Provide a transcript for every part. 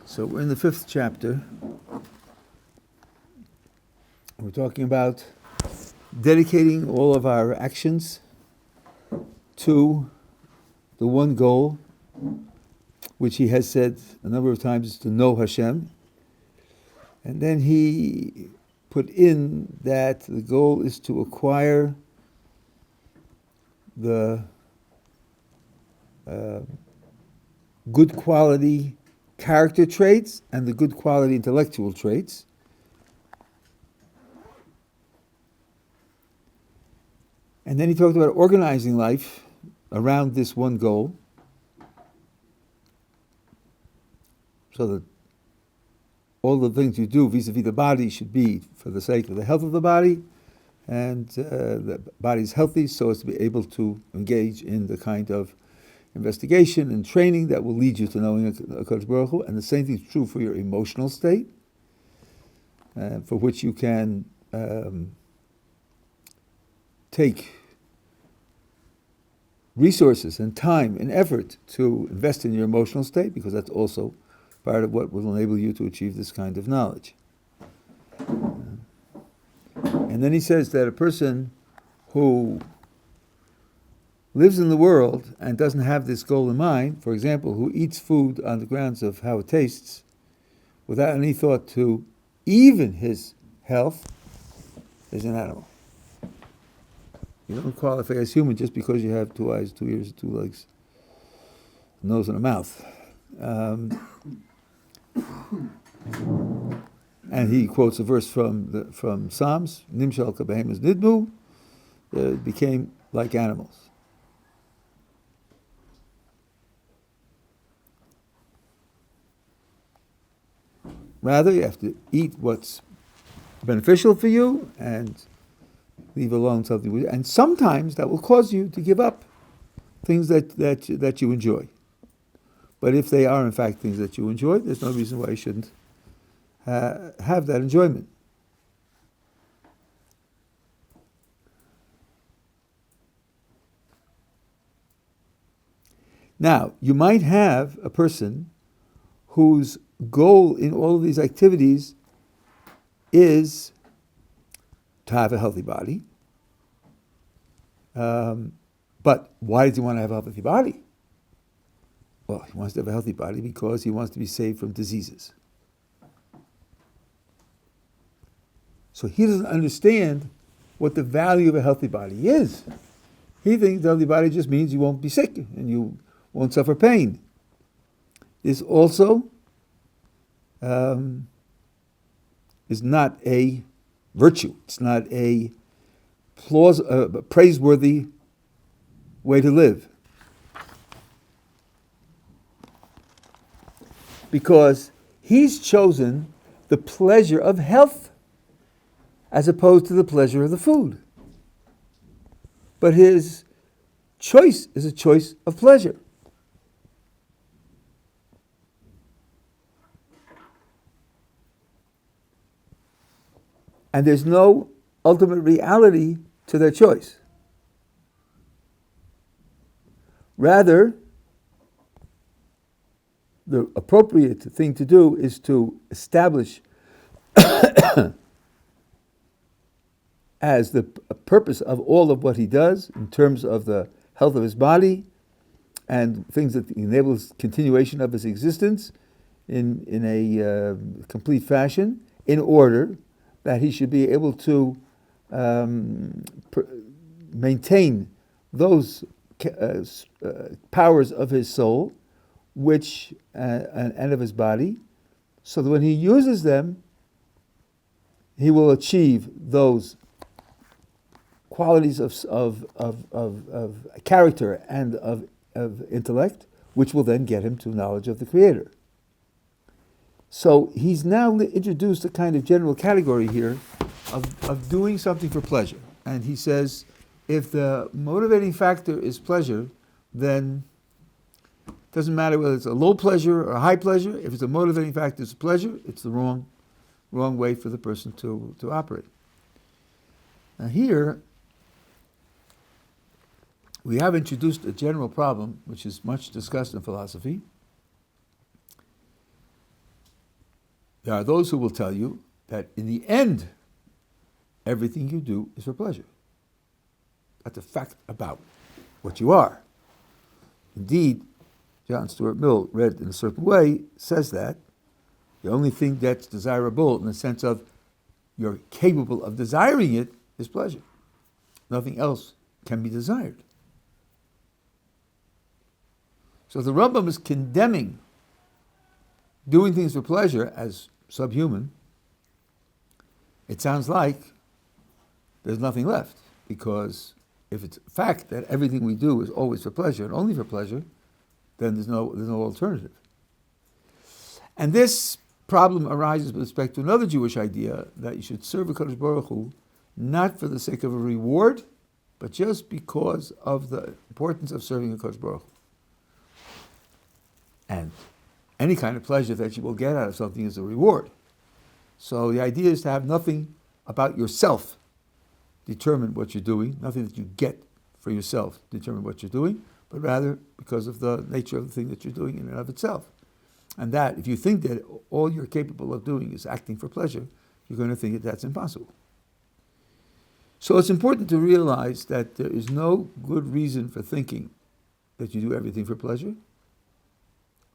So we're in the 5th chapter. We're talking about dedicating all of our actions to the one goal, which he has said a number of times, is to know Hashem. And then he put in that the goal is to acquire the good quality character traits and the good quality intellectual traits. And then he talked about organizing life around this one goal, so that all the things you do vis-a-vis the body should be for the sake of the health of the body, and the body is healthy so as to be able to engage in the kind of investigation and training that will lead you to knowing HaKadosh Baruch Hu. And the same thing is true for your emotional state, for which you can take resources and time and effort to invest in your emotional state, because that's also part of what will enable you to achieve this kind of knowledge. And then he says that a person who lives in the world and doesn't have this goal in mind, for example, who eats food on the grounds of how it tastes, without any thought to even his health, is an animal. You don't qualify as human just because you have 2 eyes, 2 ears, 2 legs, a nose, and a mouth. And he quotes a verse from Psalms, Nimshal kabehemes nidmu, became like animals. Rather, you have to eat what's beneficial for you and leave alone something. And sometimes that will cause you to give up things that you enjoy. But if they are in fact things that you enjoy, there's no reason why you shouldn't have that enjoyment. Now, you might have a person whose goal in all of these activities is to have a healthy body. But why does he want to have a healthy body? Well, he wants to have a healthy body because he wants to be saved from diseases. So he doesn't understand what the value of a healthy body is. He thinks a healthy body just means you won't be sick and you won't suffer pain. This also is not a virtue. It's not a praiseworthy way to live. Because he's chosen the pleasure of health as opposed to the pleasure of the food. But his choice is a choice of pleasure. And there's no ultimate reality to their choice. Rather, the appropriate thing to do is to establish as the purpose of all of what he does in terms of the health of his body and things that enables continuation of his existence in a complete fashion, in order that he should be able to maintain those powers of his soul, which and of his body, so that when he uses them, he will achieve those qualities of character and of intellect, which will then get him to knowledge of the Creator. So he's now introduced a kind of general category here of doing something for pleasure. And he says, if the motivating factor is pleasure, then it doesn't matter whether it's a low pleasure or a high pleasure. If it's a motivating factor is pleasure, it's the wrong way for the person to operate. Now here, we have introduced a general problem, which is much discussed in philosophy, There are those who will tell you that in the end, everything you do is for pleasure. That's a fact about what you are. Indeed, John Stuart Mill, read in a certain way, says that the only thing that's desirable in the sense of you're capable of desiring it is pleasure. Nothing else can be desired. So the Rambam is condemning doing things for pleasure as subhuman. It sounds like there's nothing left, because if it's a fact that everything we do is always for pleasure and only for pleasure, then there's no alternative. And this problem arises with respect to another Jewish idea, that you should serve HaKadosh Baruch Hu not for the sake of a reward, but just because of the importance of serving HaKadosh Baruch Hu. And any kind of pleasure that you will get out of something is a reward. So the idea is to have nothing about yourself determine what you're doing, nothing that you get for yourself determine what you're doing, but rather because of the nature of the thing that you're doing in and of itself. And that, if you think that all you're capable of doing is acting for pleasure, you're going to think that that's impossible. So it's important to realize that there is no good reason for thinking that you do everything for pleasure.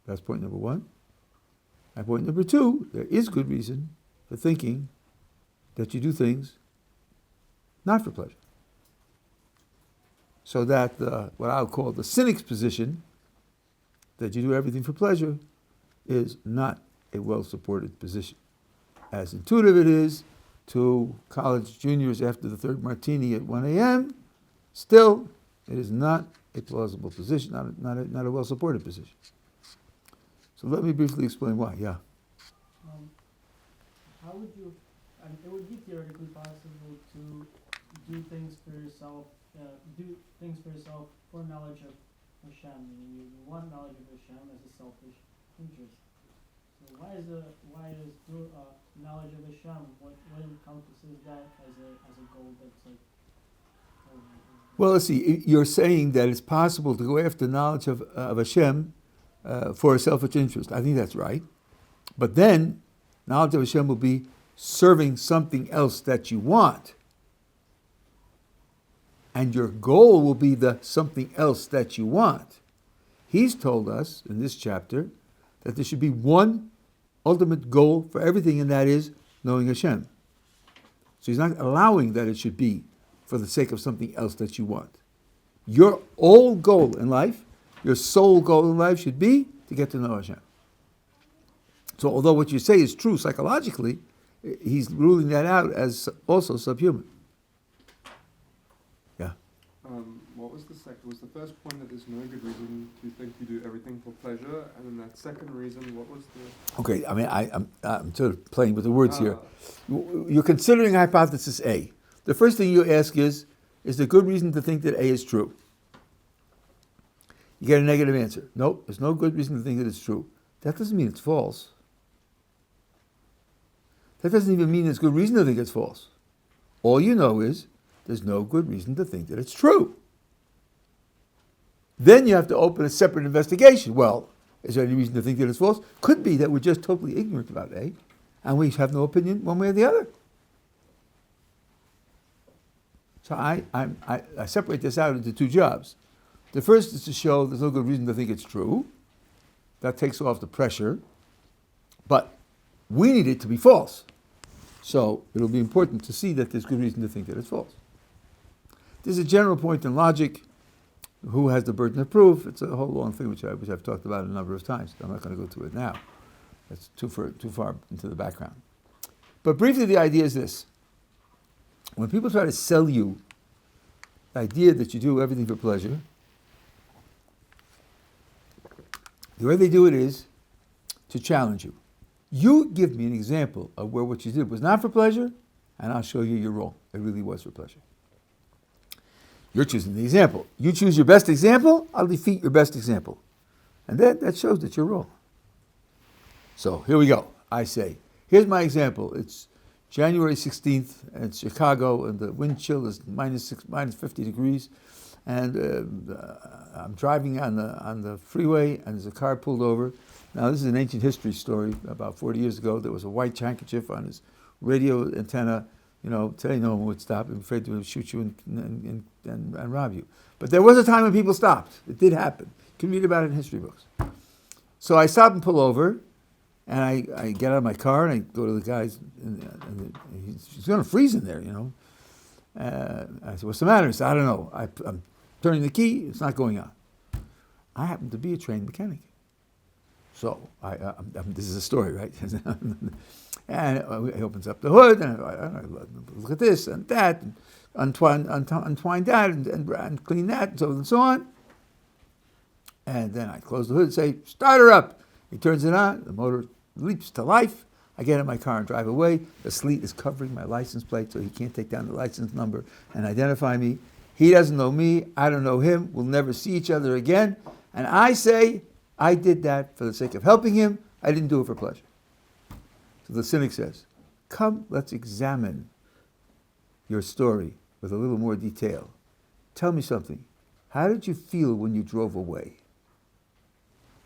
That's point number one. And point number two, there is good reason for thinking that you do things not for pleasure. So that what I'll call the cynic's position, that you do everything for pleasure, is not a well-supported position. As intuitive it is to college juniors after the third martini at 1 a.m., still, it is not a plausible position, not a well-supported position. So let me briefly explain why. Yeah. How would you? It would be theoretically possible to do things for yourself, for knowledge of Hashem. Meaning you want knowledge of Hashem as a selfish interest. So why is knowledge of Hashem? What encompasses that as a goal that's like? Well, let's see. You're saying that it's possible to go after knowledge of Hashem for a selfish interest. I think that's right. But then, knowledge of Hashem will be serving something else that you want. And your goal will be the something else that you want. He's told us in this chapter that there should be one ultimate goal for everything, and that is knowing Hashem. So he's not allowing that it should be for the sake of something else that you want. Your whole goal in life, your sole goal in life should be to get to know Hashem. So although what you say is true psychologically, he's ruling that out as also subhuman. Yeah. What was the second? Was the first point that there's no good reason to think you do everything for pleasure, and then that second reason, what was the? Okay, I mean, I'm sort of playing with the words here. You're considering hypothesis A. The first thing you ask is there good reason to think that A is true? You get a negative answer. Nope, there's no good reason to think that it's true. That doesn't mean it's false. That doesn't even mean there's good reason to think it's false. All you know is there's no good reason to think that it's true. Then you have to open a separate investigation. Well, is there any reason to think that it's false? Could be that we're just totally ignorant about A, and we have no opinion one way or the other. So I separate this out into two jobs. The first is to show there's no good reason to think it's true. That takes off the pressure. But we need it to be false. So it'll be important to see that there's good reason to think that it's false. There's a general point in logic. Who has the burden of proof? It's a whole long thing which I've talked about a number of times. I'm not going to go to it now. That's too far into the background. But briefly, the idea is this. When people try to sell you the idea that you do everything for pleasure, the way they do it is to challenge you. You give me an example of where what you did was not for pleasure, and I'll show you you're wrong. It really was for pleasure. You're choosing the example. You choose your best example, I'll defeat your best example. And that shows that you're wrong. So here we go. I say, here's my example. It's January 16th, and it's Chicago, and the wind chill is minus 50 degrees. And I'm driving on the freeway, and there's a car pulled over, Now, this is an ancient history story. About 40 years ago, there was a white handkerchief on his radio antenna. Today no one would stop. I'm afraid to shoot you and rob you. But there was a time when people stopped. It did happen. You can read about it in history books. So I stop and pull over, and I get out of my car, and I go to the guys, and he's going to freeze in there, I said, what's the matter? He said, I don't know. I'm turning the key. It's not going on. I happen to be a trained mechanic. So this is a story, right? And he opens up the hood, and I look at this and that, and untwine that, and clean that, and so on. And then I close the hood and say, start her up. He turns it on. The motor leaps to life. I get in my car and drive away. The sleet is covering my license plate, so he can't take down the license number and identify me. He doesn't know me. I don't know him. We'll never see each other again. And I say, I did that for the sake of helping him. I didn't do it for pleasure. So the cynic says, come, let's examine your story with a little more detail. Tell me something. How did you feel when you drove away?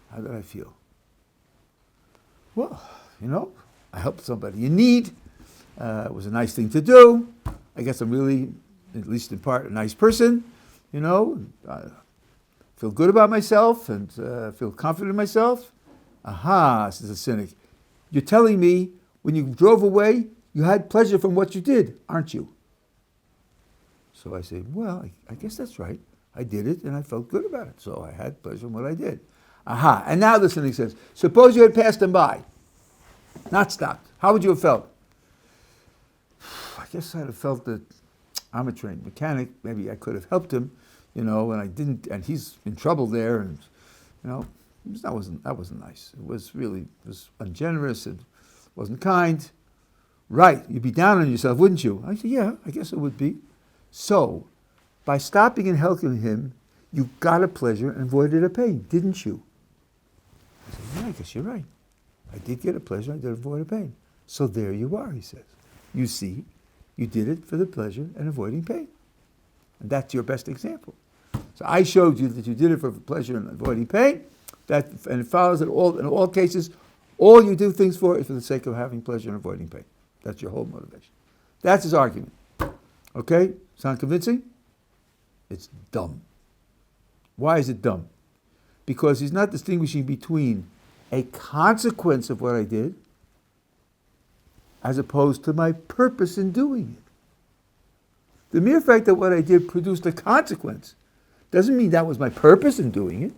How did I feel? Well, I helped somebody in need. It was a nice thing to do. I guess I'm really, at least in part, a nice person. I feel good about myself and feel confident in myself. Aha, says the cynic. You're telling me when you drove away, you had pleasure from what you did, aren't you? So I say, well, I guess that's right. I did it and I felt good about it. So I had pleasure from what I did. Aha, and now the cynic says, suppose you had passed him by, not stopped. How would you have felt? I guess I'd have felt that I'm a trained mechanic. Maybe I could have helped him, and I didn't, and he's in trouble there, and, that wasn't nice. It was ungenerous, and wasn't kind. Right, you'd be down on yourself, wouldn't you? I said, yeah, I guess it would be. So, by stopping and helping him, you got a pleasure and avoided a pain, didn't you? I said, yeah, I guess you're right. I did get a pleasure, I did avoid a pain. So there you are, he says. You see, you did it for the pleasure and avoiding pain. And that's your best example. So I showed you that you did it for pleasure and avoiding pain. And it follows that in all cases, all you do things for is for the sake of having pleasure and avoiding pain. That's your whole motivation. That's his argument. Okay? Sound convincing? It's dumb. Why is it dumb? Because he's not distinguishing between a consequence of what I did as opposed to my purpose in doing it. The mere fact that what I did produced a consequence doesn't mean that was my purpose in doing it.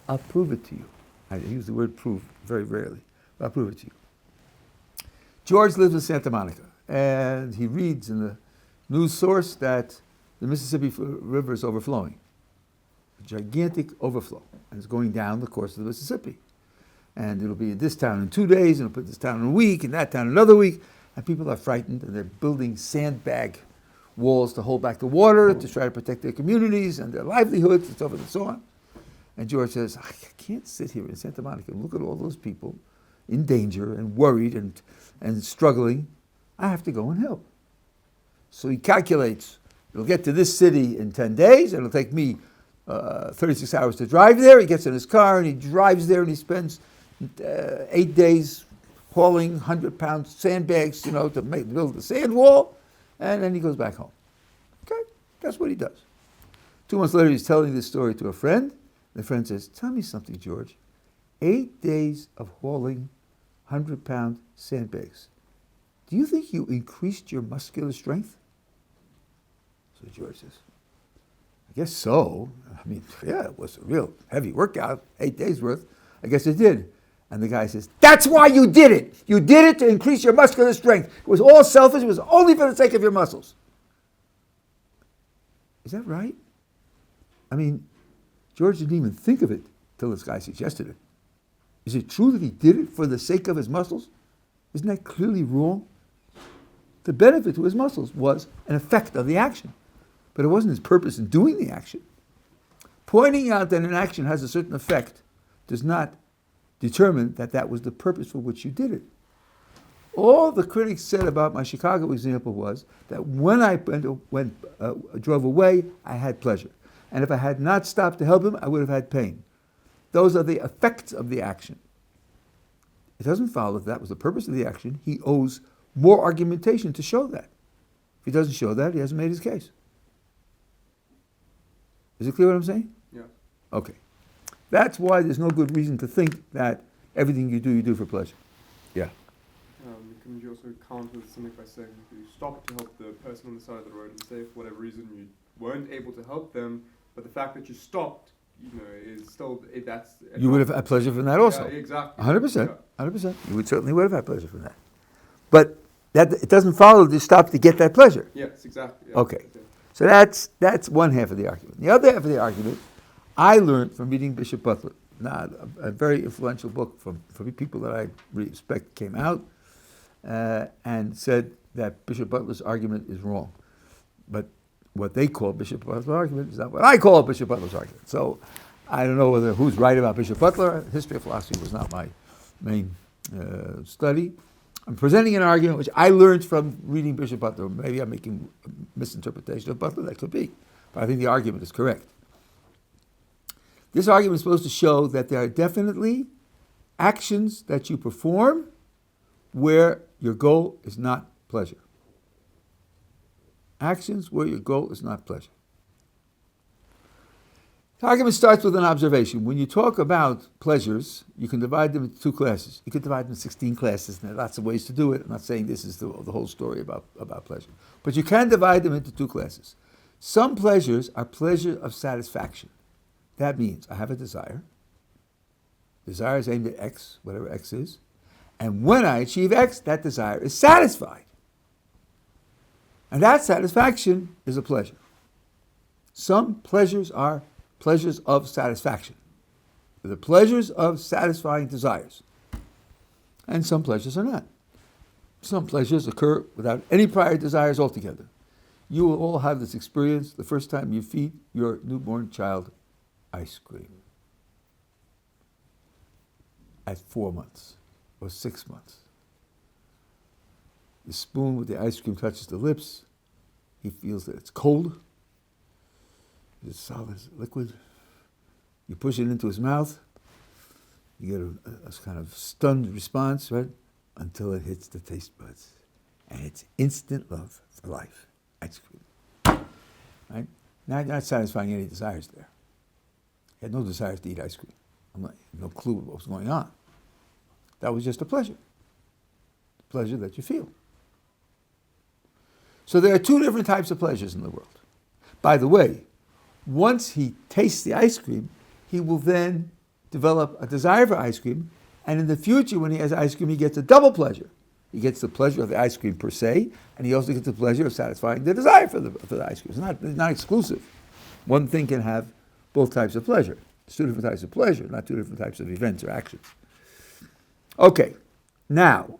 I'll prove it to you. I use the word prove very rarely, but I'll prove it to you. George lives in Santa Monica, and he reads in the news source that the Mississippi River is overflowing. A gigantic overflow, and it's going down the course of the Mississippi. And it'll be in this town in 2 days, and it'll put this town in a week, and that town another week, and people are frightened, and they're building sandbag walls to hold back the water, to try to protect their communities and their livelihoods, and so forth and so on. And George says, I can't sit here in Santa Monica and look at all those people in danger and worried and struggling. I have to go and help. So he calculates, it'll get to this city in 10 days, it'll take me 36 hours to drive there. He gets in his car and he drives there and he spends 8 days hauling 100-pound sandbags, to build the sand wall, and then he goes back home. Okay, that's what he does. 2 months later, he's telling this story to a friend. The friend says, tell me something, George. 8 days of hauling 100-pound sandbags. Do you think you increased your muscular strength? So George says, I guess so. I mean, yeah, it was a real heavy workout, 8 days worth. I guess it did. And the guy says, that's why you did it. You did it to increase your muscular strength. It was all selfish. It was only for the sake of your muscles. Is that right? I mean, George didn't even think of it till this guy suggested it. Is it true that he did it for the sake of his muscles? Isn't that clearly wrong? The benefit to his muscles was an effect of the action, but it wasn't his purpose in doing the action. Pointing out that an action has a certain effect does not determine that that was the purpose for which you did it. All the critics said about my Chicago example was that when I drove away, I had pleasure. And if I had not stopped to help him, I would have had pain. Those are the effects of the action. It doesn't follow that was the purpose of the action. He owes more argumentation to show that. If he doesn't show that, he hasn't made his case. Is it clear what I'm saying? Yeah. Okay. That's why there's no good reason to think that everything you do for pleasure. Yeah. Can you also counter something by saying if you stop to help the person on the side of the road and say for whatever reason you weren't able to help them, but the fact that you stopped, is still that's. You would have had pleasure from that also. Yeah, exactly. 100%. 100%. You would certainly would have had pleasure from that. But that it doesn't follow to stop to get that pleasure. Yes, exactly. Yeah. Okay. So that's one half of the argument. The other half of the argument, I learned from reading Bishop Butler. Now, a very influential book from people that I respect came out and said that Bishop Butler's argument is wrong. But what they call Bishop Butler's argument is not what I call Bishop Butler's argument. So I don't know who's right about Bishop Butler. History of philosophy was not my main study. I'm presenting an argument which I learned from reading Bishop Butler. Maybe I'm making a misinterpretation of Butler. That could be. But I think the argument is correct. This argument is supposed to show that there are definitely actions that you perform where your goal is not pleasure. Actions where your goal is not pleasure. The argument starts with an observation. When you talk about pleasures, you can divide them into two classes. You could divide them into 16 classes, and there are lots of ways to do it. I'm not saying this is the whole story about pleasure. But you can divide them into two classes. Some pleasures are pleasure of satisfaction. That means I have a desire. Desire is aimed at X, whatever X is. And when I achieve X, that desire is satisfied. And that satisfaction is a pleasure. Some pleasures are pleasures of satisfaction. They're the pleasures of satisfying desires. And some pleasures are not. Some pleasures occur without any prior desires altogether. You will all have this experience the first time you feed your newborn child ice cream. At 4 months or 6 months. The spoon with the ice cream touches the lips. He feels that it's cold. It's solid, it's liquid. You push it into his mouth. You get a kind of stunned response, right? Until it hits the taste buds. And it's instant love for life. Ice cream. Right? Not satisfying any desires there. He had no desires to eat ice cream. No clue what was going on. That was just a pleasure. The pleasure that you feel. So there are two different types of pleasures in the world. By the way, once he tastes the ice cream, he will then develop a desire for ice cream, and in the future when he has ice cream, he gets a double pleasure. He gets the pleasure of the ice cream per se, and he also gets the pleasure of satisfying the desire for the ice cream. It's not exclusive. One thing can have both types of pleasure. It's two different types of pleasure, not two different types of events or actions. Okay, now,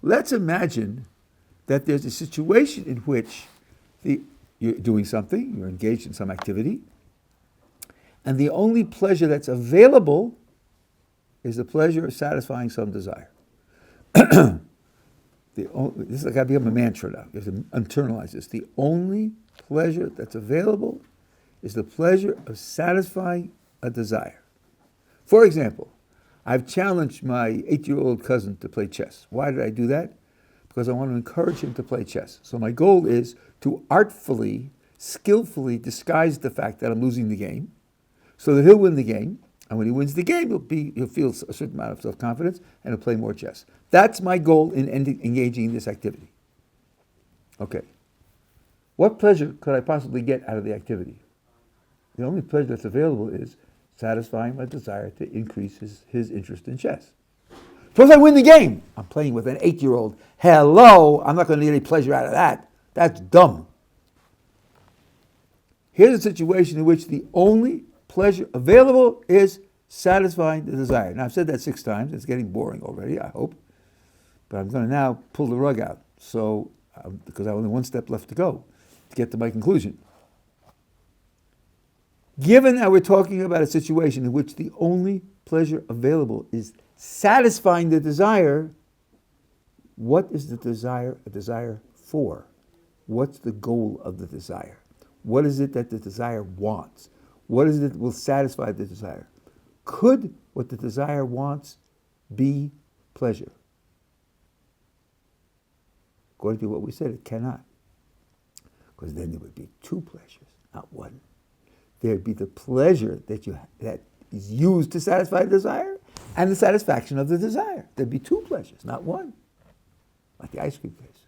let's imagine that there's a situation in which you're doing something, you're engaged in some activity, and the only pleasure that's available is the pleasure of satisfying some desire. This has got to become a mantra now. You have to internalize this. The only pleasure that's available is the pleasure of satisfying a desire. For example, I've challenged my 8-year-old cousin to play chess. Why did I do that? Because I want to encourage him to play chess. So my goal is to artfully, skillfully disguise the fact that I'm losing the game so that he'll win the game. And when he wins the game, he'll feel a certain amount of self-confidence and he'll play more chess. That's my goal in engaging in this activity. Okay. What pleasure could I possibly get out of the activity? The only pleasure that's available is satisfying my desire to increase his interest in chess. Suppose I win the game. I'm playing with an 8-year-old. Hello, I'm not going to get any pleasure out of that. That's dumb. Here's a situation in which the only pleasure available is satisfying the desire. Now, I've said that 6 times. It's getting boring already, I hope. But I'm going to now pull the rug out. So, because I have only one step left to go to get to my conclusion. Given that we're talking about a situation in which the only pleasure available is satisfying the desire, what is the desire a desire for? What's the goal of the desire? What is it that the desire wants? What is it that will satisfy the desire? Could what the desire wants be pleasure? According to what we said, it cannot. Because then there would be two pleasures, not one. There'd be the pleasure that is used to satisfy the desire and the satisfaction of the desire. There'd be two pleasures, not one. Like the ice cream case.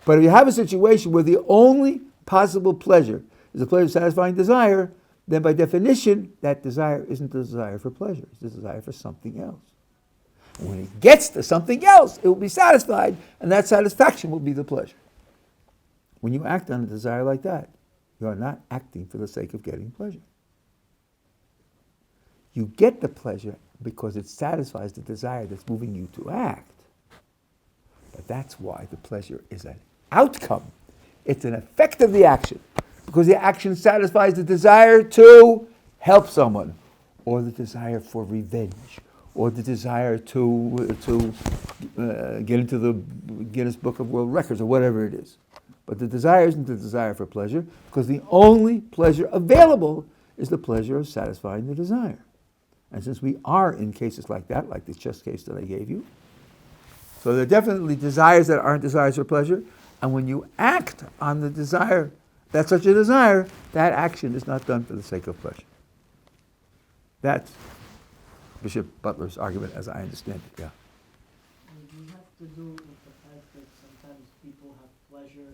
But if you have a situation where the only possible pleasure is the pleasure of satisfying desire, then by definition, that desire isn't the desire for pleasure. It's the desire for something else. And when it gets to something else, it will be satisfied, and that satisfaction will be the pleasure. When you act on a desire like that, you are not acting for the sake of getting pleasure. You get the pleasure because it satisfies the desire that's moving you to act. But that's why the pleasure is an outcome. It's an effect of the action. Because the action satisfies the desire to help someone, or the desire for revenge, or the desire to get into the Guinness Book of World Records, or whatever it is. But the desire isn't the desire for pleasure, because the only pleasure available is the pleasure of satisfying the desire. And since we are in cases like that, like the chess case that I gave you, so there are definitely desires that aren't desires for pleasure, and when you act on the desire, that's such a desire, that action is not done for the sake of pleasure. That's Bishop Butler's argument as I understand it, yeah. Would you have to do with the fact that sometimes people have pleasure,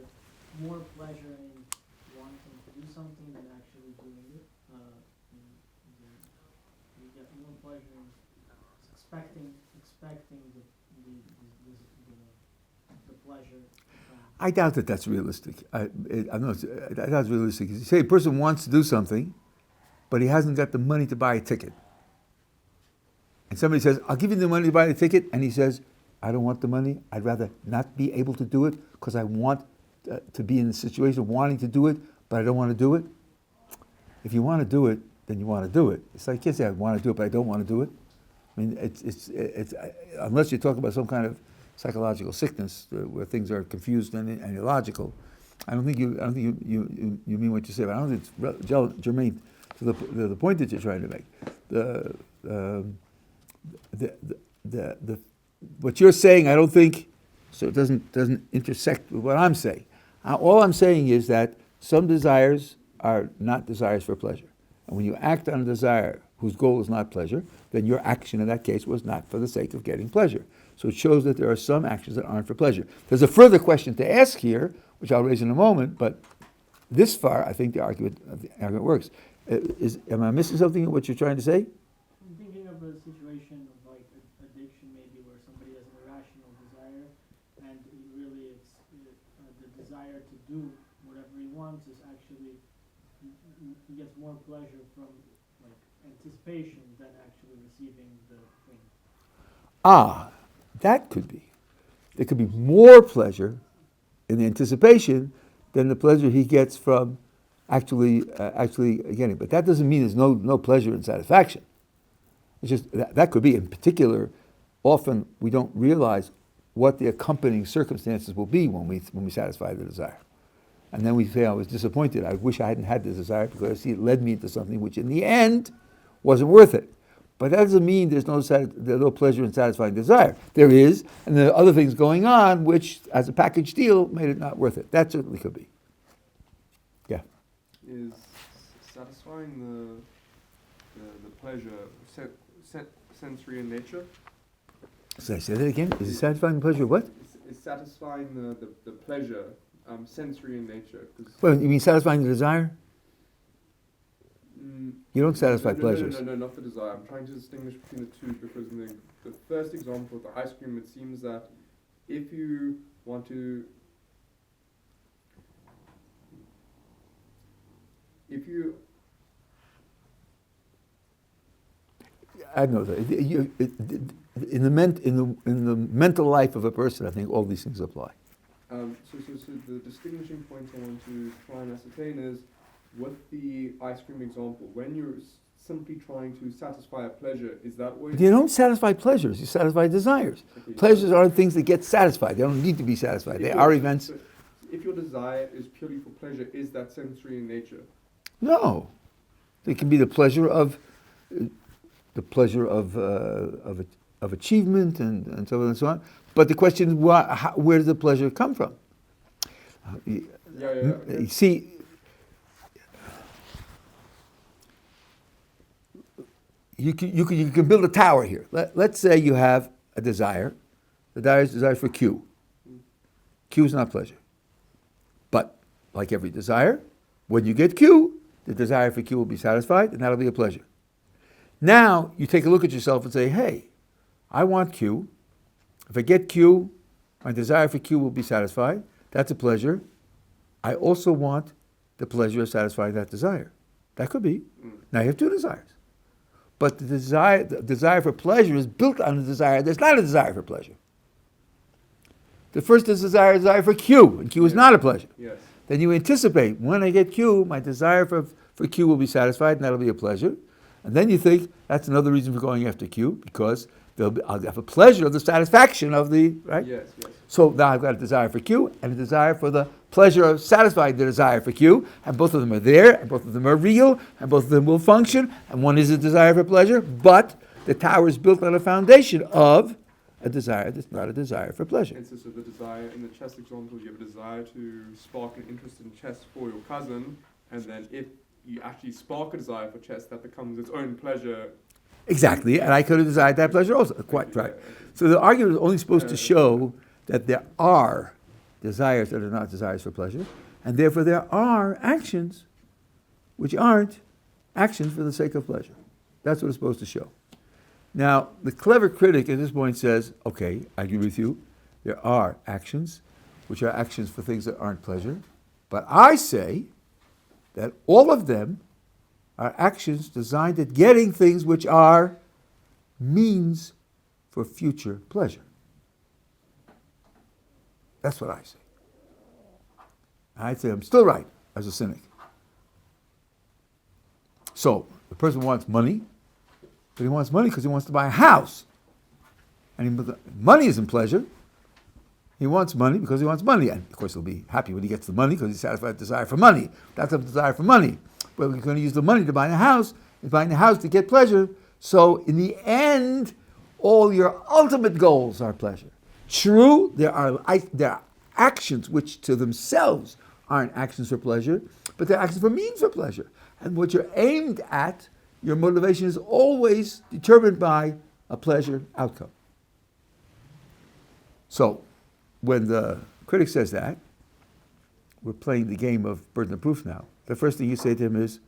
more pleasure in wanting to do something than actually doing it? You get more pleasure in expecting the pleasure. I doubt that that's realistic. I doubt it's realistic. You say a person wants to do something, but he hasn't got the money to buy a ticket. And somebody says, I'll give you the money to buy the ticket, and he says, I don't want the money. I'd rather not be able to do it because I want to be in the situation of wanting to do it, but I don't want to do it. If you want to do it, then you want to do it. It's like you can't say I want to do it, but I don't want to do it. I mean, it's unless you talk about some kind of psychological sickness where things are confused and illogical. I don't think you mean what you say. But I don't think it's germane to the point that you're trying to make. What you're saying, I don't think, so it doesn't intersect with what I'm saying. All I'm saying is that some desires are not desires for pleasure, and when you act on a desire whose goal is not pleasure, then your action in that case was not for the sake of getting pleasure. So it shows that there are some actions that aren't for pleasure. There's a further question to ask here, which I'll raise in a moment, but this far, I think the argument works. Am I missing something in what you're trying to say? I'm thinking of a situation of like addiction, maybe where somebody has an irrational desire, and really it's the desire to do whatever he wants is actually, he gets more pleasure from like anticipation than actually receiving the thing. That could be. There could be more pleasure in the anticipation than the pleasure he gets from actually getting it. But that doesn't mean there's no pleasure and satisfaction. It's just that could be. In particular, often we don't realize what the accompanying circumstances will be when we satisfy the desire. And then we say, I was disappointed. I wish I hadn't had this desire because it led me into something which in the end wasn't worth it. But that doesn't mean there's no pleasure in satisfying desire. There is, and there are other things going on which, as a package deal, made it not worth it. That certainly could be. Yeah. Is satisfying the pleasure sensory in nature? So I say that again. Is it satisfying the pleasure of what? Is satisfying the pleasure sensory in nature? Well, you mean satisfying the desire? You don't satisfy pleasures. No, not the desire. I'm trying to distinguish between the two because in the first example, the ice cream, it seems that if you want to, I know that. In the mental life of a person, I think all these things apply. So the distinguishing point I want to try and ascertain is, with the ice cream example, when you're simply trying to satisfy a pleasure, is that what you don't satisfy pleasures, you satisfy desires. Okay, pleasures aren't things that get satisfied. They don't need to be satisfied. They are events. If your desire is purely for pleasure, is that sensory in nature? No. It can be the pleasure of the pleasure of achievement and so on and so on. But the question is, where does the pleasure come from? You see, you can build a tower here. Let's say you have a desire. The desire for Q. Q is not pleasure. But like every desire, when you get Q, the desire for Q will be satisfied, and that'll be a pleasure. Now, you take a look at yourself and say, hey, I want Q. If I get Q, my desire for Q will be satisfied. That's a pleasure. I also want the pleasure of satisfying that desire. That could be. Now you have two desires. But the desire for pleasure is built on the desire. There's not a desire for pleasure. The first is desire for Q, and Q is not a pleasure. Yes. Then you anticipate, when I get Q, my desire for Q will be satisfied, and that'll be a pleasure. And then you think, that's another reason for going after Q, because I'll have a pleasure of the satisfaction of the, right? Yes, yes. So now I've got a desire for Q, and a desire for the pleasure of satisfying the desire for Q, and both of them are there, and both of them are real, and both of them will function, and one is a desire for pleasure, but the tower is built on a foundation of a desire that's not a desire for pleasure. And so the desire, in the chess example, you have a desire to spark an interest in chess for your cousin, and then if you actually spark a desire for chess, that becomes its own pleasure. Exactly, and I could have desired that pleasure also. Quite right. So the argument is only supposed to show that there are desires that are not desires for pleasure, and therefore there are actions which aren't actions for the sake of pleasure. That's what it's supposed to show. Now, the clever critic at this point says, okay, I agree with you, there are actions which are actions for things that aren't pleasure, but I say that all of them are actions designed at getting things which are means for future pleasure. That's what I say. I'd say I'm still right as a cynic. So, the person wants money, but he wants money because he wants to buy a house. And money isn't pleasure. He wants money because he wants money. And of course he'll be happy when he gets the money because he's satisfied the desire for money. That's a desire for money. But we're going to use the money to buy a house. He's buying a house to get pleasure. So in the end, all your ultimate goals are pleasure. True, there are actions which to themselves aren't actions for pleasure, but they're actions for means for pleasure. And what you're aimed at, your motivation is always determined by a pleasure outcome. So, when the critic says that, we're playing the game of burden of proof now. The first thing you say to him is,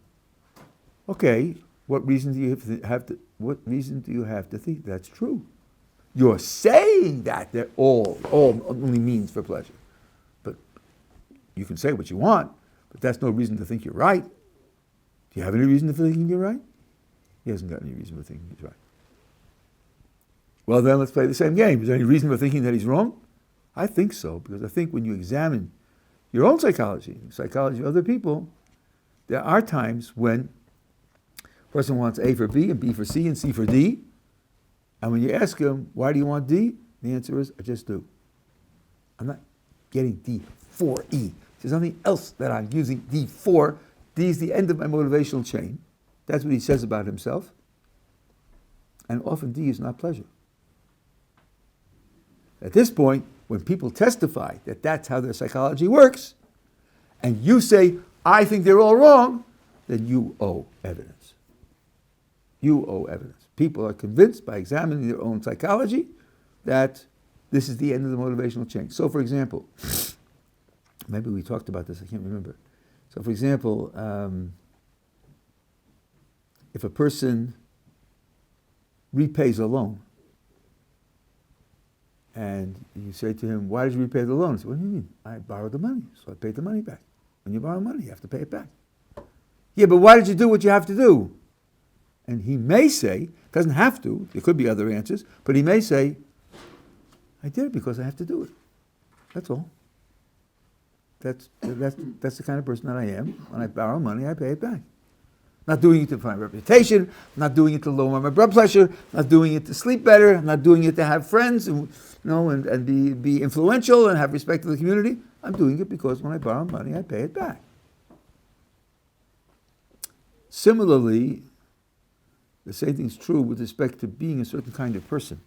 okay, what reason do you have to think that's true? You're saying that they're all only means for pleasure. But you can say what you want, but that's no reason to think you're right. Do you have any reason for thinking you're right? He hasn't got any reason for thinking he's right. Well, then let's play the same game. Is there any reason for thinking that he's wrong? I think so, because I think when you examine your own psychology, the psychology of other people, there are times when a person wants A for B and B for C and C for D, and when you ask him, why do you want D? The answer is, I just do. I'm not getting D for E. There's nothing else that I'm using D for. D is the end of my motivational chain. That's what he says about himself. And often D is not pleasure. At this point, when people testify that that's how their psychology works, and you say, I think they're all wrong, then you owe evidence. You owe evidence. People are convinced by examining their own psychology that this is the end of the motivational chain. So, for example, maybe we talked about this, I can't remember. So, for example, if a person repays a loan, and you say to him, why did you repay the loan? He says, what do you mean? I borrowed the money, so I paid the money back. When you borrow money, you have to pay it back. Yeah, but why did you do what you have to do? And he may say, doesn't have to, there could be other answers, but he may say, I did it because I have to do it. That's all. That's the kind of person that I am. When I borrow money, I pay it back. Not doing it to find reputation, not doing it to lower my blood pressure, not doing it to sleep better, not doing it to have friends and be influential and have respect to the community. I'm doing it because when I borrow money, I pay it back. Similarly, the same thing's true with respect to being a certain kind of person.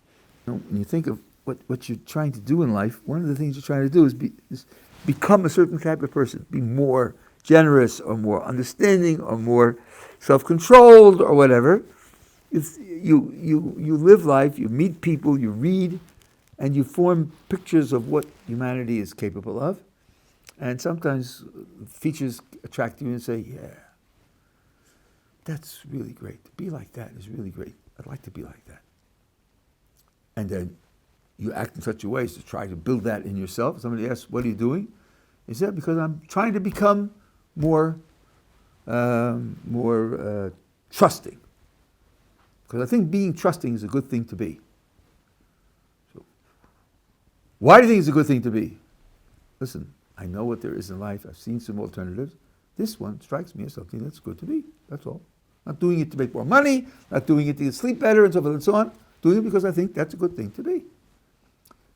When you think of what you're trying to do in life, one of the things you're trying to do is become a certain type of person, be more generous or more understanding or more self-controlled or whatever. You live life, you meet people, you read, and you form pictures of what humanity is capable of. And sometimes features attract you and say, yeah, that's really great. To be like that is really great. I'd like to be like that. And then you act in such a way as to try to build that in yourself. Somebody asks, what are you doing? You say, because I'm trying to become more trusting. Because I think being trusting is a good thing to be. So, why do you think it's a good thing to be? Listen, I know what there is in life. I've seen some alternatives. This one strikes me as something that's good to be. That's all. Not doing it to make more money, not doing it to sleep better and so forth and so on. Doing it because I think that's a good thing to be.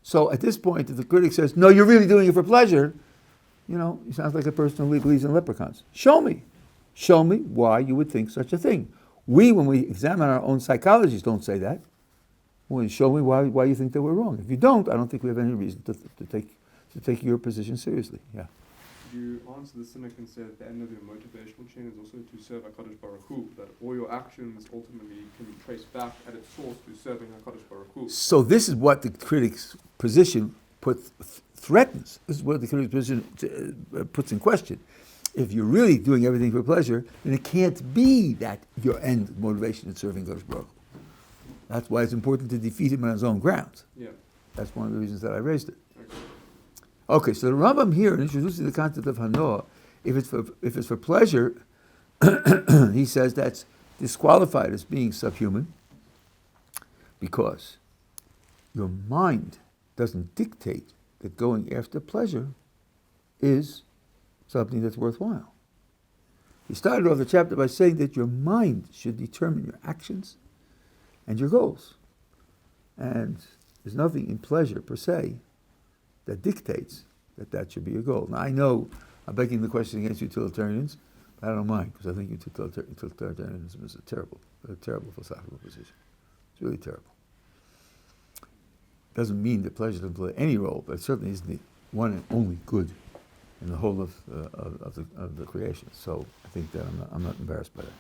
So at this point, if the critic says, no, you're really doing it for pleasure, he sounds like a person who believes in leprechauns. Show me why you would think such a thing. When we examine our own psychologies, don't say that. Well, show me why you think that we're wrong. If you don't, I don't think we have any reason to take your position seriously. Yeah. You answer the cynic and say at the end of your motivational chain is also to serve HaKadosh Baruch Hu, that all your actions ultimately can be traced back at its source to serving HaKadosh Baruch Hu. So this is what the critic's position threatens. This is what the critic's position puts in question. If you're really doing everything for pleasure, then it can't be that your end motivation is serving HaKadosh Baruch Hu. That's why it's important to defeat him on his own grounds. Yeah. That's one of the reasons that I raised it. Okay, so the Rambam here, in introducing the concept of hanoah, if it's for pleasure, he says that's disqualified as being subhuman because your mind doesn't dictate that going after pleasure is something that's worthwhile. He started off the chapter by saying that your mind should determine your actions and your goals. And there's nothing in pleasure per se that dictates that should be a goal. Now I know I'm begging the question against utilitarians, but I don't mind because I think utilitarianism is a terrible philosophical position. It's really terrible. Doesn't mean that pleasure doesn't play any role, but it certainly isn't the one and only good in the whole of the creation. So I think that I'm not embarrassed by that.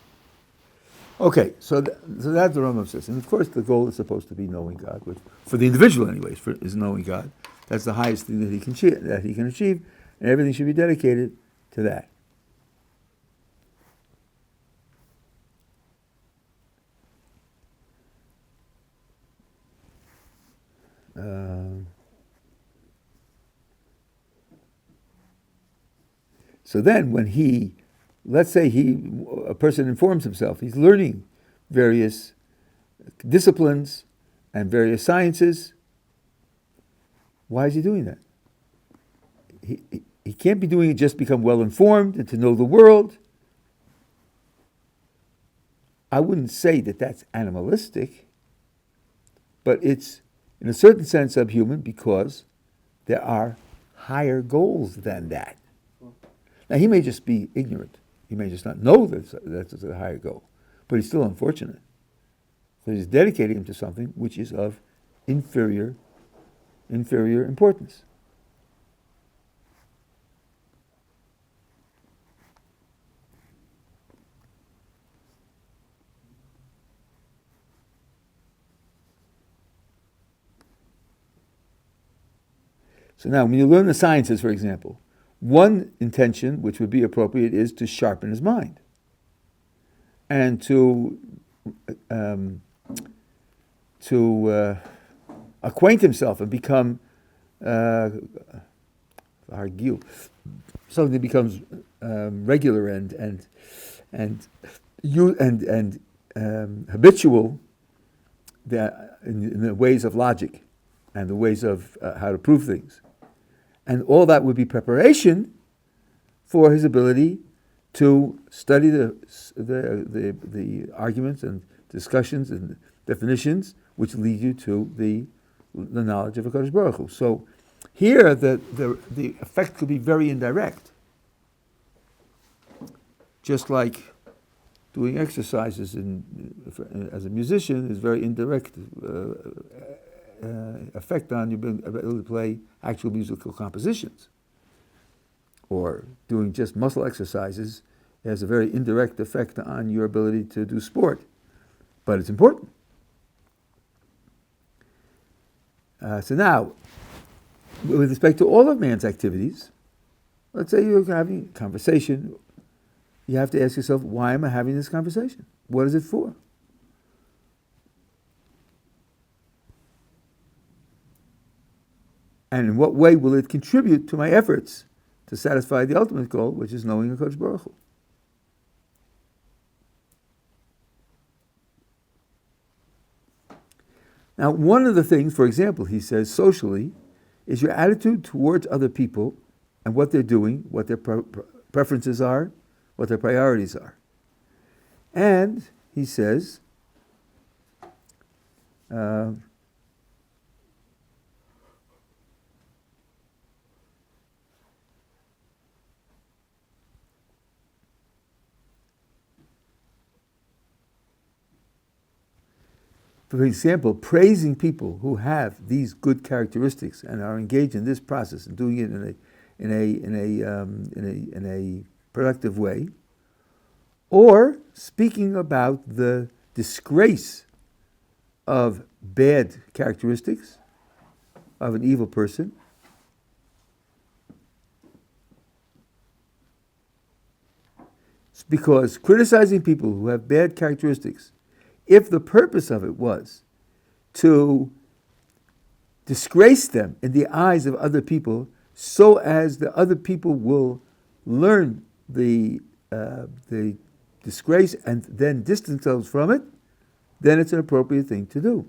Okay, so that's the Rambam says, and of course the goal is supposed to be knowing God, which for the individual anyways is knowing God. That's the highest thing that he can achieve, and everything should be dedicated to that. So then when let's say a person informs himself, he's learning various disciplines and various sciences. Why is he doing that? He can't be doing it just to become well-informed and to know the world. I wouldn't say that that's animalistic, but it's, in a certain sense, subhuman because there are higher goals than that. Now, he may just be ignorant. He may just not know that's a higher goal, but he's still unfortunate. Because he's dedicating him to something which is of inferior importance. So now, when you learn the sciences, for example, one intention which would be appropriate is to sharpen his mind and to acquaint himself and become something that becomes regular and habitual in the ways of logic and the ways of how to prove things. And all that would be preparation for his ability to study the arguments and discussions and definitions which lead you to the knowledge of HaKadosh Baruch Hu. So here the effect could be very indirect. Just like doing exercises as a musician is very indirect effect on your ability to play actual musical compositions. Or doing just muscle exercises has a very indirect effect on your ability to do sport. But it's important. So now, with respect to all of man's activities, let's say you're having a conversation, you have to ask yourself, why am I having this conversation? What is it for? And in what way will it contribute to my efforts to satisfy the ultimate goal, which is knowing HaKadosh Baruch Hu? Now, one of the things, for example, he says socially, is your attitude towards other people and what they're doing, what their preferences are, what their priorities are. And he says, for example, praising people who have these good characteristics and are engaged in this process and doing it in a productive way, or speaking about the disgrace of bad characteristics of an evil person, it's because criticizing people who have bad characteristics, if the purpose of it was to disgrace them in the eyes of other people so as the other people will learn the disgrace and then distance themselves from it, then it's an appropriate thing to do.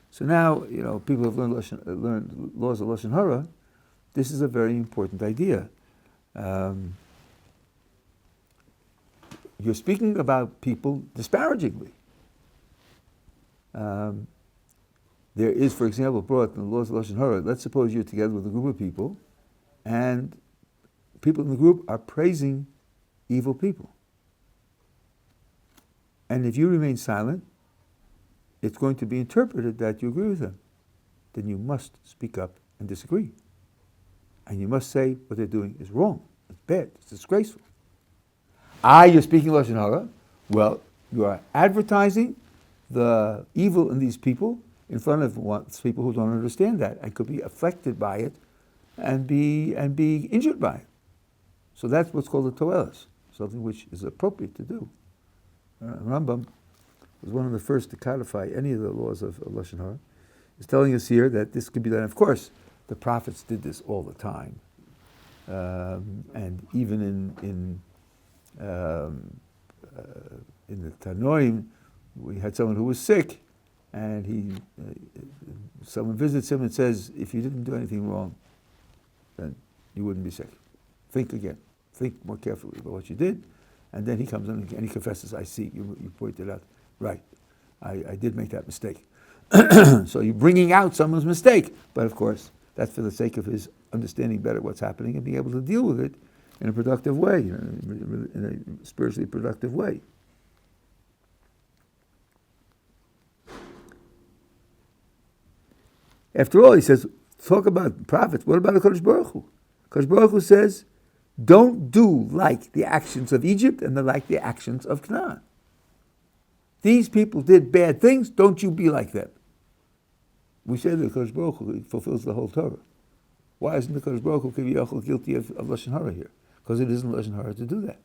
So now, people have learned laws of Lashon Hara. This is a very important idea. You're speaking about people disparagingly. There is, for example, brought in the laws of Lashon Hara, let's suppose you're together with a group of people, and people in the group are praising evil people. And if you remain silent, it's going to be interpreted that you agree with them. Then you must speak up and disagree. And you must say what they're doing is wrong, it's bad, it's disgraceful. You're speaking Lashon Hara. Well, you are advertising the evil in these people in front of people who don't understand that and could be affected by it and be injured by it. So that's what's called a toelis, something which is appropriate to do. Rambam was one of the first to codify any of the laws of Lashon Hara. He's telling us here that this could be done. Of course, the prophets did this all the time, and even in the Tanoim, we had someone who was sick, and someone visits him and says, if you didn't do anything wrong, then you wouldn't be sick. Think again. Think more carefully about what you did. And then he comes in and he confesses, I see, you pointed out, right, I did make that mistake. So you're bringing out someone's mistake. But of course, that's for the sake of his understanding better what's happening and being able to deal with it in a productive way, in a spiritually productive way. After all, he says, talk about prophets. What about the Kodesh Baruch Hu? Kodesh Baruch Hu says, don't do like the actions of Egypt and like the actions of Canaan. These people did bad things, don't you be like them. We say that the Kodesh Baruch Hu fulfills the whole Torah. Why isn't the Kodesh Baruch Hu guilty of Lashon Hara here? Because it isn't Lashon Hara to do that.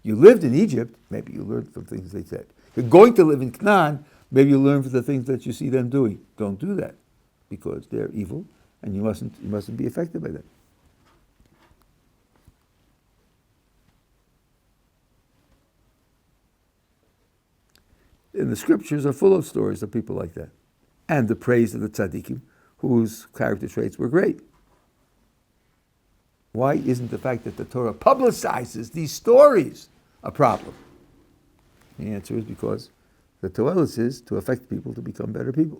You lived in Egypt, maybe you learned from things they said. You're going to live in Canaan, maybe you learn from the things that you see them doing. Don't do that, because they're evil, and you mustn't be affected by them. And the scriptures are full of stories of people like that, and the praise of the tzaddikim, whose character traits were great. Why isn't the fact that the Torah publicizes these stories a problem? The answer is because the toelis is to affect people to become better people.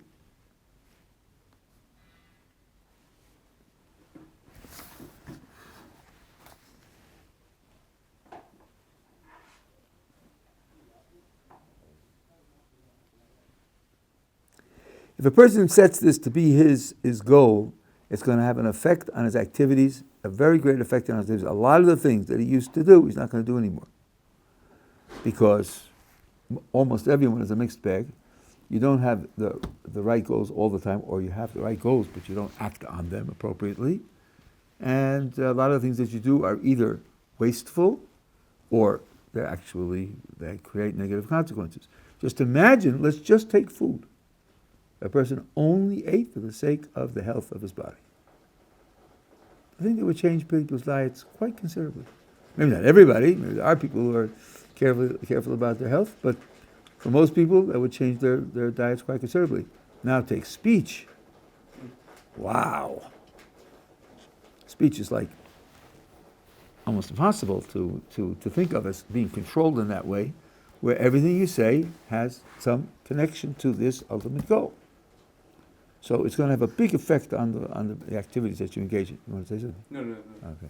If a person sets this to be his goal, it's going to have an effect on his activities, a very great effect on his activities. A lot of the things that he used to do, he's not going to do anymore. Because almost everyone is a mixed bag. You don't have the right goals all the time, or you have the right goals, but you don't act on them appropriately. And a lot of the things that you do are either wasteful, or they create negative consequences. Just imagine, let's just take food. A person only ate for the sake of the health of his body. I think it would change people's diets quite considerably. Maybe not everybody. Maybe there are people who are careful about their health, but for most people, that would change their diets quite considerably. Now take speech. Wow. Speech is like almost impossible to think of as being controlled in that way, where everything you say has some connection to this ultimate goal. So it's going to have a big effect on the activities that you engage in. You want to say something? No. Okay.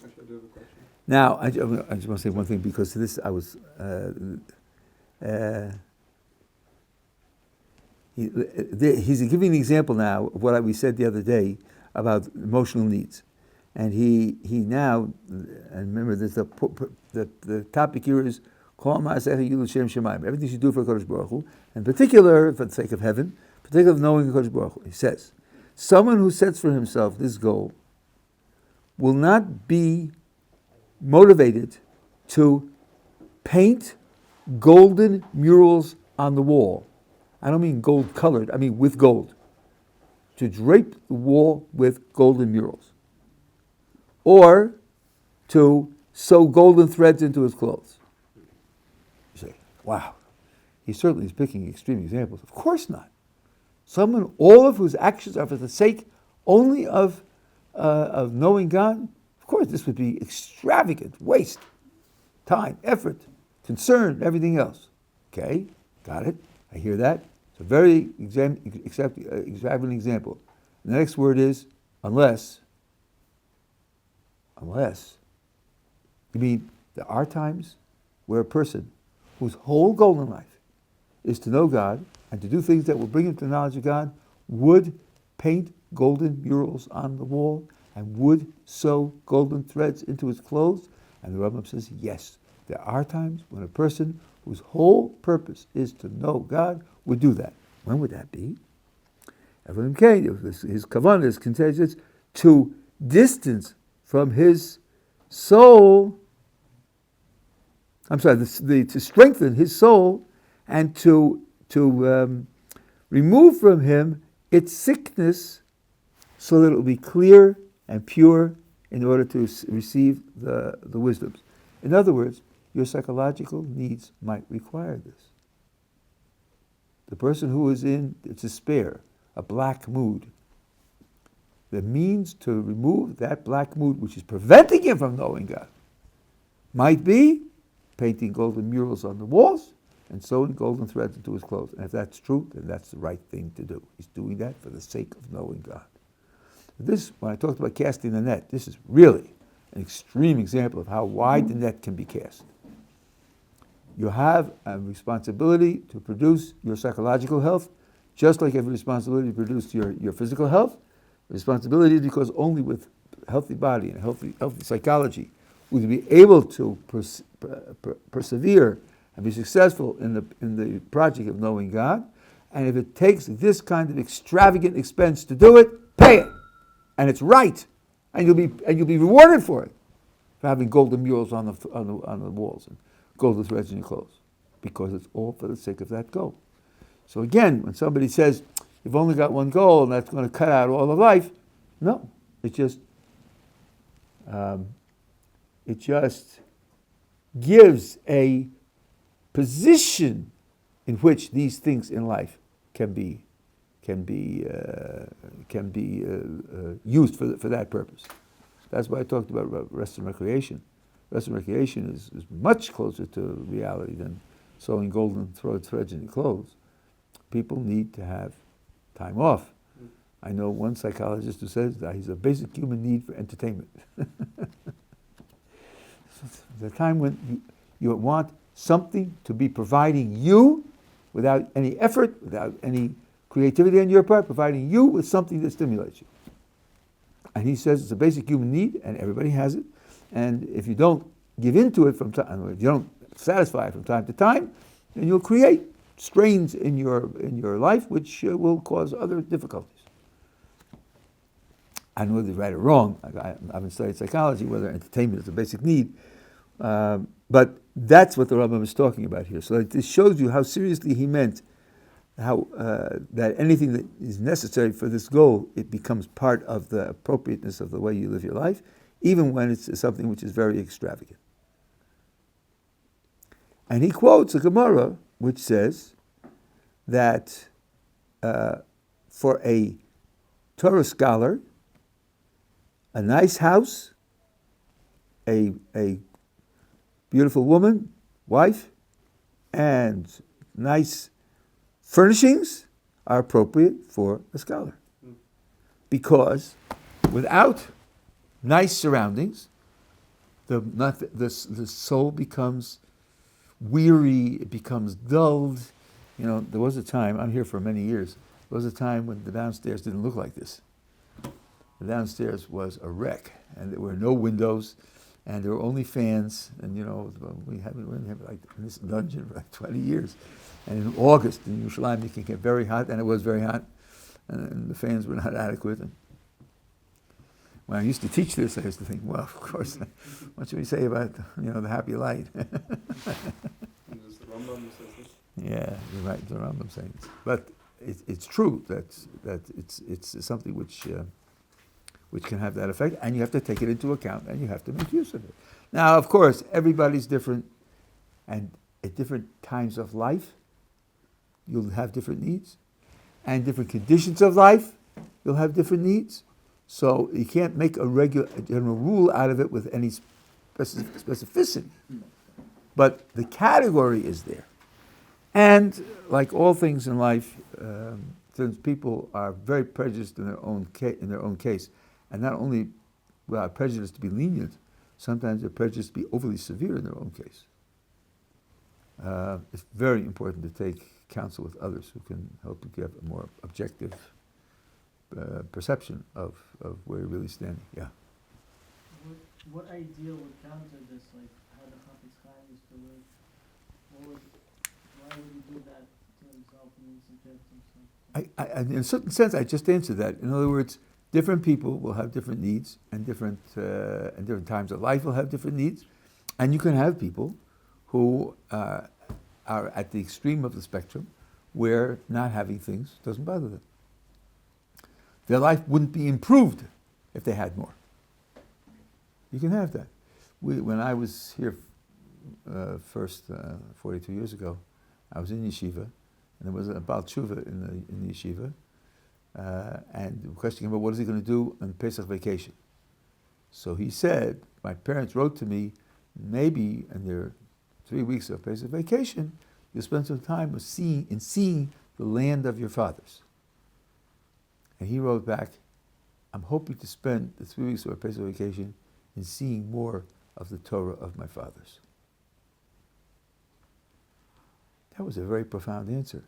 Actually, I do have a question. Now, I just want to say one thing, because this I was... he's giving an example now of what we said the other day about emotional needs. And he now, and remember, the topic here is everything you do for Kodesh Baruch Hu, in particular for the sake of heaven, particularly of knowing Kodesh Baruch Hu. He says, someone who sets for himself this goal will not be motivated to paint golden murals on the wall. I don't mean gold colored, I mean with gold. To drape the wall with golden murals. Or to sew golden threads into his clothes. You say, wow, he certainly is picking extreme examples. Of course not. Someone, all of whose actions are for the sake only of knowing God, of course this would be extravagant, waste, time, effort, concern, everything else. Okay, got it. I hear that. It's a very extravagant example. The next word is unless. You mean there are times where a person whose whole goal in life is to know God and to do things that will bring him to the knowledge of God would paint golden murals on the wall and would sew golden threads into his clothes? And the Rambam says, yes, there are times when a person whose whole purpose is to know God would do that. When would that be? His kavanah is contagious to distance from his soul. To strengthen his soul and to remove from him its sickness, so that it will be clear and pure in order to receive the wisdoms. In other words, your psychological needs might require this. The person who is in despair, a black mood, the means to remove that black mood, which is preventing him from knowing God, might be painting golden murals on the walls and sewing golden threads into his clothes. And if that's true, then that's the right thing to do. He's doing that for the sake of knowing God. This, when I talked about casting the net, this is really an extreme example of how wide the net can be cast. You have a responsibility to produce your psychological health, just like you have a responsibility to produce your physical health. Responsibility is because only with a healthy body and a healthy psychology will you be able to persevere and be successful in the project of knowing God. And if it takes this kind of extravagant expense to do it, pay it, and it's right, and you'll be rewarded for it, for having golden murals on the walls and golden threads in your clothes, because it's all for the sake of that goal. So again, when somebody says you've only got one goal and that's going to cut out all of life, no, it just gives a position in which these things in life can be used for that purpose. That's why I talked about rest and recreation. Rest and recreation is much closer to reality than sewing golden threads in your clothes. People need to have time off. I know one psychologist who says that he's a basic human need for entertainment. The time when you want something to be providing you without any effort, without any creativity on your part, providing you with something that stimulates you. And he says it's a basic human need, and everybody has it. And if you don't give into it from time, if you don't satisfy it from time to time, then you'll create strains in your life, which will cause other difficulties. I don't know whether it's right or wrong. I haven't studied psychology, whether entertainment is a basic need. But that's what the Rambam is talking about here. So this shows you how seriously he meant how that anything that is necessary for this goal, it becomes part of the appropriateness of the way you live your life, even when it's something which is very extravagant. And he quotes a Gemara which says that for a Torah scholar, a nice house, a beautiful woman, wife, and nice furnishings are appropriate for a scholar. Because without nice surroundings, the soul becomes weary, it becomes dulled. You know, there was a time, I'm here for many years, there was a time when the downstairs didn't look like this. The downstairs was a wreck, and there were no windows, and there were only fans, and we haven't like in this dungeon for like 20 years. And in August in Yerushalayim it can get very hot, and it was very hot, and the fans were not adequate. And when I used to teach this, I used to think, well, of course, what should we say about the happy light? Does the Rambam says this? Yeah, you're right. The Rambam saying this, but it's true that it's something which can have that effect, and you have to take it into account, and you have to make use of it. Now, of course, everybody's different, and at different times of life, you'll have different needs, and different conditions of life, you'll have different needs. So you can't make a general rule out of it with any specificity. But the category is there. And like all things in life, since people are very prejudiced in their own case, and not only are prejudiced to be lenient, sometimes they're prejudiced to be overly severe in their own case. It's very important to take counsel with others who can help you get a more objective perception of where you're really standing. Yeah. What ideal would counter this, like how the Chafetz Chaim used to live? Why would he do that to himself and subject himself? In a certain sense, I just answered that. In other words, different people will have different needs, and different times of life will have different needs, and you can have people who are at the extreme of the spectrum, where not having things doesn't bother them. Their life wouldn't be improved if they had more. You can have that. When I was here first 42 years ago, I was in yeshiva, and there was a Baal Tshuva in the yeshiva, and the question came about what is he going to do on Pesach vacation. So he said, my parents wrote to me, maybe in their 3 weeks of Pesach vacation, you'll spend some time seeing the land of your fathers. And he wrote back, I'm hoping to spend the 3 weeks of our Pesach vacation in seeing more of the Torah of my fathers. That was a very profound answer.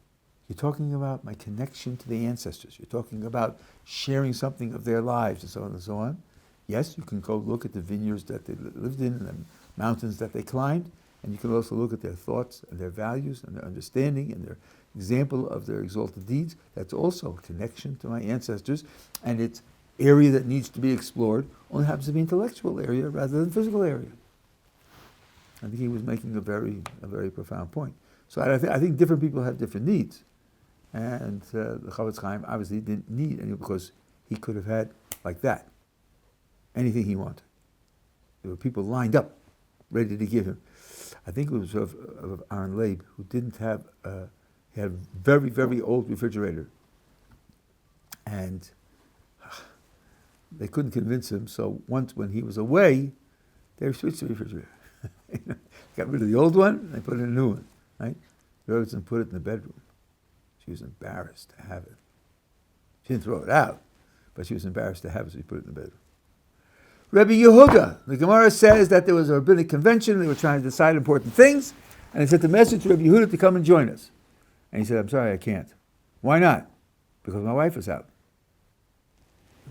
You're talking about my connection to the ancestors. You're talking about sharing something of their lives and so on and so on. Yes, you can go look at the vineyards that they lived in and the mountains that they climbed, and you can also look at their thoughts and their values and their understanding and their example of their exalted deeds. That's also a connection to my ancestors, and it's area that needs to be explored, only happens to be intellectual area rather than physical area. I think he was making a very profound point. So I think different people have different needs. And the Chafetz Chaim obviously didn't need any, because he could have had, like that, anything he wanted. There were people lined up, ready to give him. I think it was of Aaron Leib, who didn't have, he had a very, very old refrigerator. And they couldn't convince him, so once when he was away, they switched the refrigerator. Got rid of the old one, and they put in a new one, right? Robertson put it in the bedroom. She was embarrassed to have it. She didn't throw it out, but she was embarrassed to have it, so she put it in the bedroom. Rabbi Yehuda, the Gemara says that there was a rabbinic convention, they were trying to decide important things, and they sent a message to Rabbi Yehuda to come and join us. And he said, I'm sorry, I can't. Why not? Because my wife is out.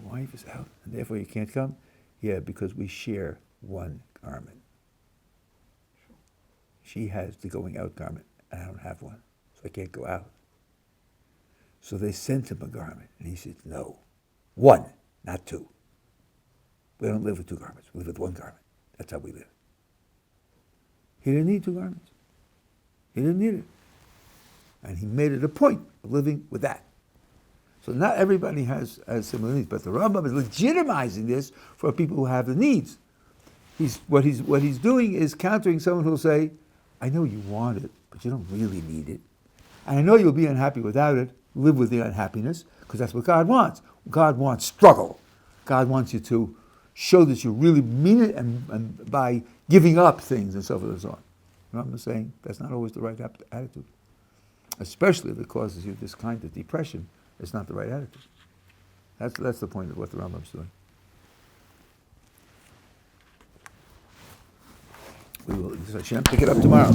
Your wife is out, and therefore you can't come? Yeah, because we share one garment. She has the going out garment, and I don't have one, so I can't go out. So they sent him a garment, and he said, no, one, not two. We don't live with two garments. We live with one garment. That's how we live. He didn't need two garments. He didn't need it. And he made it a point of living with that. So not everybody has similar needs, but the Rambam is legitimizing this for people who have the needs. What he's doing is countering someone who will say, I know you want it, but you don't really need it. And I know you'll be unhappy without it. Live with the unhappiness, because that's what God wants. God wants struggle. God wants you to show that you really mean it, and by giving up things and so forth and so on. You know what I'm saying? That's not always the right attitude. Especially if it causes you this kind of depression, it's not the right attitude. That's the point of what the Rambam's doing. We will, Hashem, pick it up tomorrow.